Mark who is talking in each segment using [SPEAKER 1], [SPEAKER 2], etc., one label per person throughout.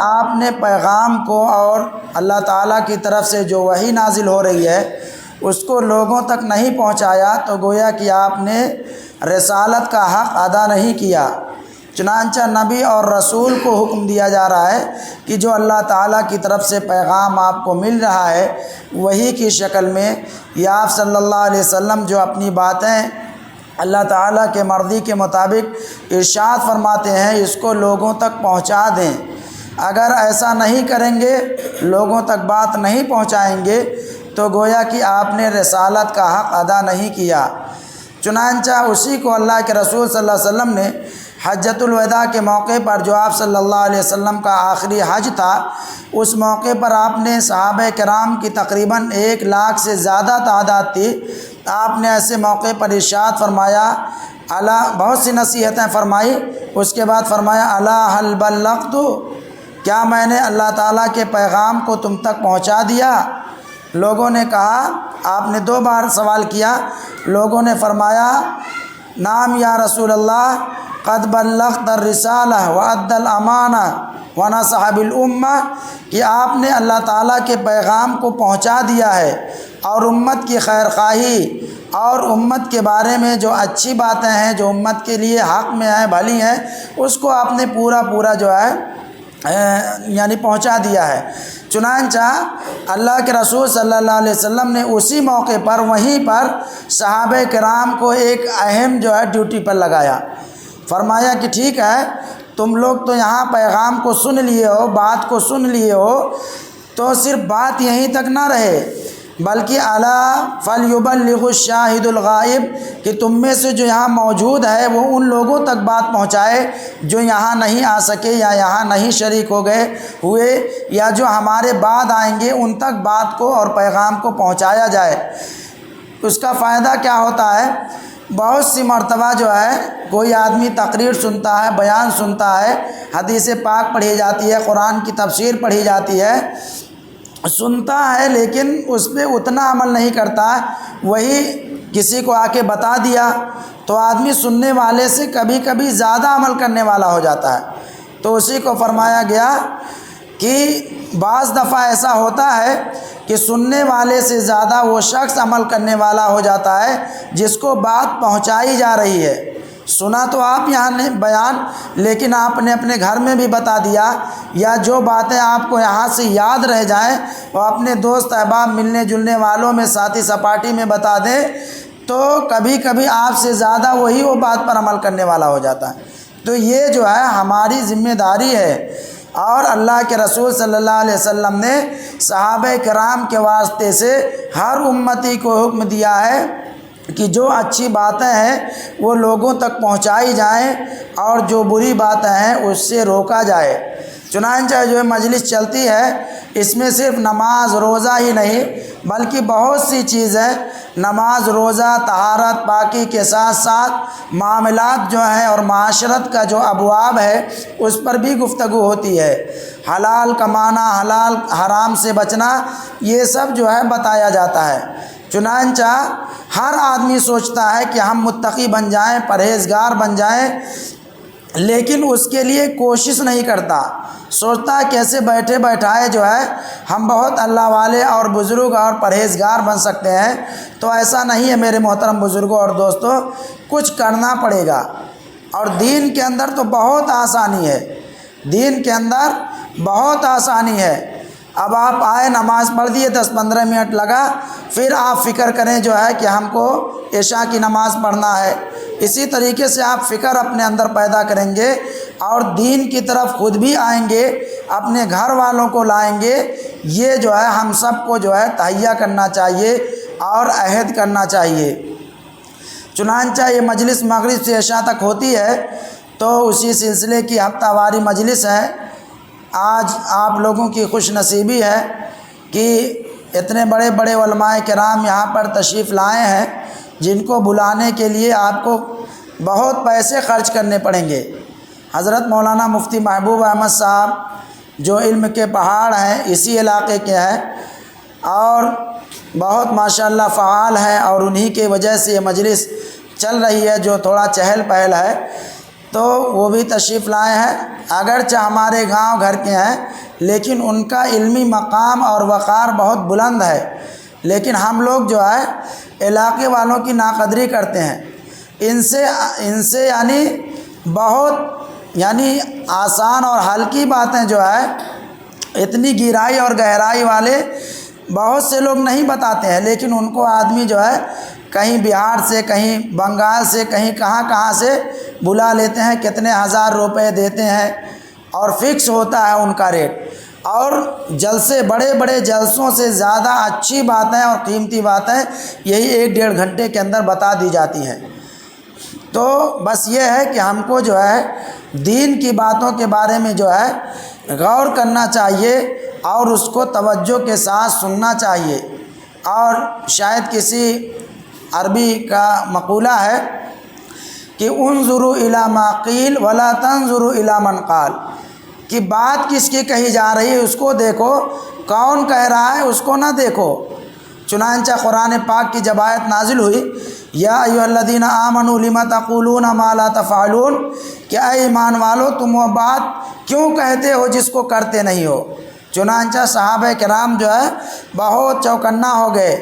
[SPEAKER 1] آپ نے پیغام کو اور اللہ تعالیٰ کی طرف سے جو وحی نازل ہو رہی ہے اس کو لوگوں تک نہیں پہنچایا تو گویا کہ آپ نے رسالت کا حق ادا نہیں کیا۔ چنانچہ نبی اور رسول کو حکم دیا جا رہا ہے کہ جو اللہ تعالیٰ کی طرف سے پیغام آپ کو مل رہا ہے وحی کی شکل میں، یا آپ صلی اللہ علیہ وسلم جو اپنی باتیں اللہ تعالیٰ کے مرضی کے مطابق ارشاد فرماتے ہیں اس کو لوگوں تک پہنچا دیں۔ اگر ایسا نہیں کریں گے، لوگوں تک بات نہیں پہنچائیں گے تو گویا کہ آپ نے رسالت کا حق ادا نہیں کیا۔ چنانچہ اسی کو اللہ کے رسول صلی اللہ علیہ وسلم نے حجۃ الوداع کے موقع پر، جو آپ صلی اللہ علیہ وسلم کا آخری حج تھا، اس موقع پر آپ نے صحابہ کرام کی تقریباً 1 لاکھ سے زیادہ تعداد تھی، آپ نے ایسے موقع پر ارشاد فرمایا، بہت سی نصیحتیں فرمائی، اس کے بعد فرمایا الا هل بلغت، کیا میں نے اللہ تعالیٰ کے پیغام کو تم تک پہنچا دیا؟ لوگوں نے کہا، آپ نے 2 بار سوال کیا، لوگوں نے فرمایا نعم یا رسول اللہ قد بلغت الرسالہ وأدى الامانہ ونصح بالامہ، کہ آپ نے اللہ تعالیٰ کے پیغام کو پہنچا دیا ہے اور امت کی خیر خواہی اور امت کے بارے میں جو اچھی باتیں ہیں جو امت کے لیے حق میں ہیں، بھلی ہیں، اس کو آپ نے پورا جو ہے یعنی پہنچا دیا ہے۔ چنانچہ اللہ کے رسول صلی اللہ علیہ وسلم نے اسی موقع پر وہیں پر صحابہ کرام کو ایک اہم جو ہے ڈیوٹی پر لگایا، فرمایا کہ ٹھیک ہے تم لوگ تو یہاں پیغام کو سن لیے ہو، بات کو سن لیے ہو، تو صرف بات یہیں تک نہ رہے بلکہ الا فلیبلغ الشاہد الغائب، کہ تم میں سے جو یہاں موجود ہے وہ ان لوگوں تک بات پہنچائے جو یہاں نہیں آ سکے یا یہاں نہیں شریک ہو گئے ہوئے یا جو ہمارے بعد آئیں گے، ان تک بات کو اور پیغام کو پہنچایا جائے۔ اس کا فائدہ کیا ہوتا ہے؟ بہت سی مرتبہ جو ہے کوئی آدمی تقریر سنتا ہے، بیان سنتا ہے، حدیث پاک پڑھی جاتی ہے، قرآن کی تفسیر پڑھی جاتی ہے، سنتا ہے لیکن اس پہ اتنا عمل نہیں کرتا ہے، وہی کسی کو آ کے بتا دیا تو آدمی سننے والے سے کبھی کبھی زیادہ عمل کرنے والا ہو جاتا ہے۔ تو اسی کو فرمایا گیا کہ بعض دفعہ ایسا ہوتا ہے کہ سننے والے سے زیادہ وہ شخص عمل کرنے والا ہو جاتا ہے جس کو بات پہنچائی جا رہی ہے۔ سنا تو آپ یہاں نے بیان، لیکن آپ نے اپنے گھر میں بھی بتا دیا، یا جو باتیں آپ کو یہاں سے یاد رہ جائیں وہ اپنے دوست احباب ملنے جلنے والوں میں ساتھی سپاٹی میں بتا دیں، تو کبھی کبھی آپ سے زیادہ وہی وہ بات پر عمل کرنے والا ہو جاتا ہے۔ تو یہ جو ہے ہماری ذمہ داری ہے، اور اللہ کے رسول صلی اللہ علیہ وسلم نے صحابہ کرام کے واسطے سے ہر امتی کو حکم دیا ہے کہ جو اچھی باتیں ہیں وہ لوگوں تک پہنچائی جائیں اور جو بری باتیں ہیں اس سے روکا جائے۔ چنانچہ جو مجلس چلتی ہے اس میں صرف نماز روزہ ہی نہیں بلکہ بہت سی چیزیں، نماز روزہ طہارت پاکی کے ساتھ ساتھ معاملات جو ہیں اور معاشرت کا جو ابواب ہے اس پر بھی گفتگو ہوتی ہے، حلال کمانا، حلال حرام سے بچنا، یہ سب جو ہے بتایا جاتا ہے۔ چنانچہ ہر آدمی سوچتا ہے کہ ہم متقی بن جائیں، پرہیزگار بن جائیں، لیکن اس کے لیے کوشش نہیں کرتا، سوچتا ہے کیسے بیٹھے بیٹھائے جو ہے ہم بہت اللہ والے اور بزرگ اور پرہیزگار بن سکتے ہیں۔ تو ایسا نہیں ہے میرے محترم بزرگوں اور دوستوں، کچھ کرنا پڑے گا، اور دین کے اندر تو بہت آسانی ہے، دین کے اندر بہت آسانی ہے۔ اب آپ آئے، نماز پڑھ دیے، 10-15 منٹ لگا، پھر آپ فکر کریں جو ہے کہ ہم کو عشاء کی نماز پڑھنا ہے، اسی طریقے سے آپ فکر اپنے اندر پیدا کریں گے اور دین کی طرف خود بھی آئیں گے، اپنے گھر والوں کو لائیں گے۔ یہ جو ہے ہم سب کو جو ہے تہیہ کرنا چاہیے اور عہد کرنا چاہیے۔ چنانچہ یہ مجلس مغرب سے عشاء تک ہوتی ہے، تو اسی سلسلے کی ہفتہ واری مجلس ہے۔ آج آپ لوگوں کی خوش نصیبی ہے کہ اتنے بڑے بڑے علماء کرام یہاں پر تشریف لائے ہیں، جن کو بلانے کے لیے آپ کو بہت پیسے خرچ کرنے پڑیں گے۔ حضرت مولانا مفتی محبوب احمد صاحب جو علم کے پہاڑ ہیں، اسی علاقے کے ہیں اور بہت ماشاءاللہ فعال ہیں، اور انہی کے وجہ سے یہ مجلس چل رہی ہے جو تھوڑا چہل پہل ہے۔ تو وہ بھی تشریف لائے ہیں، اگرچہ ہمارے گاؤں گھر کے ہیں لیکن ان کا علمی مقام اور وقار بہت بلند ہے، لیکن ہم لوگ جو ہے علاقے والوں کی ناقدری کرتے ہیں۔ ان سے یعنی بہت آسان اور ہلکی باتیں جو ہے اتنی گہرائی اور گہرائی والے بہت سے لوگ نہیں بتاتے ہیں، لیکن ان کو آدمی جو ہے کہیں بہار سے، کہیں بنگال سے، کہیں کہاں سے بلا لیتے ہیں، کتنے ہزار روپے دیتے ہیں اور فکس ہوتا ہے ان کا ریٹ، اور جلسے بڑے بڑے جلسوں سے زیادہ اچھی باتیں اور قیمتی باتیں یہی 1-1.5 گھنٹے کے اندر بتا دی جاتی ہیں۔ تو بس یہ ہے کہ ہم کو جو ہے دین کی باتوں کے بارے میں جو ہے غور کرنا چاہیے اور اس کو توجہ کے ساتھ سننا چاہیے۔ اور شاید کسی عربی کا مقولہ ہے کہ انظروا الی ما قیل ولا تنظروا الی من قال، کہ بات کس کی کہی جا رہی ہے اس کو دیکھو، کون کہہ رہا ہے اس کو نہ دیکھو۔ چنانچہ قرآن پاک کی جب آیت نازل ہوئی، یا ایھا الذین آمنوا لم تقولون ما لا تفعلون، کہ اے ایمان والو تم وہ بات کیوں کہتے ہو جس کو کرتے نہیں ہو۔ چنانچہ صحابہ کرام جو ہے بہت چوکنا ہو گئے،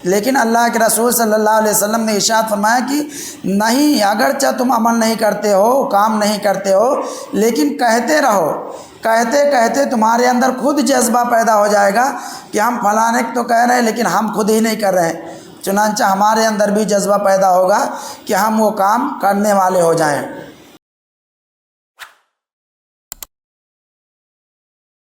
[SPEAKER 1] لیکن اللہ کے رسول صلی اللہ علیہ وسلم نے ارشاد فرمایا کہ نہیں، اگرچہ تم عمل نہیں کرتے ہو، کام نہیں کرتے ہو، لیکن کہتے رہو، کہتے کہتے تمہارے اندر خود جذبہ پیدا ہو جائے گا کہ ہم فلانے تو کہہ رہے ہیں لیکن ہم خود ہی نہیں کر رہے ہیں۔ چنانچہ ہمارے اندر بھی جذبہ پیدا ہوگا کہ ہم وہ کام کرنے والے ہو جائیں۔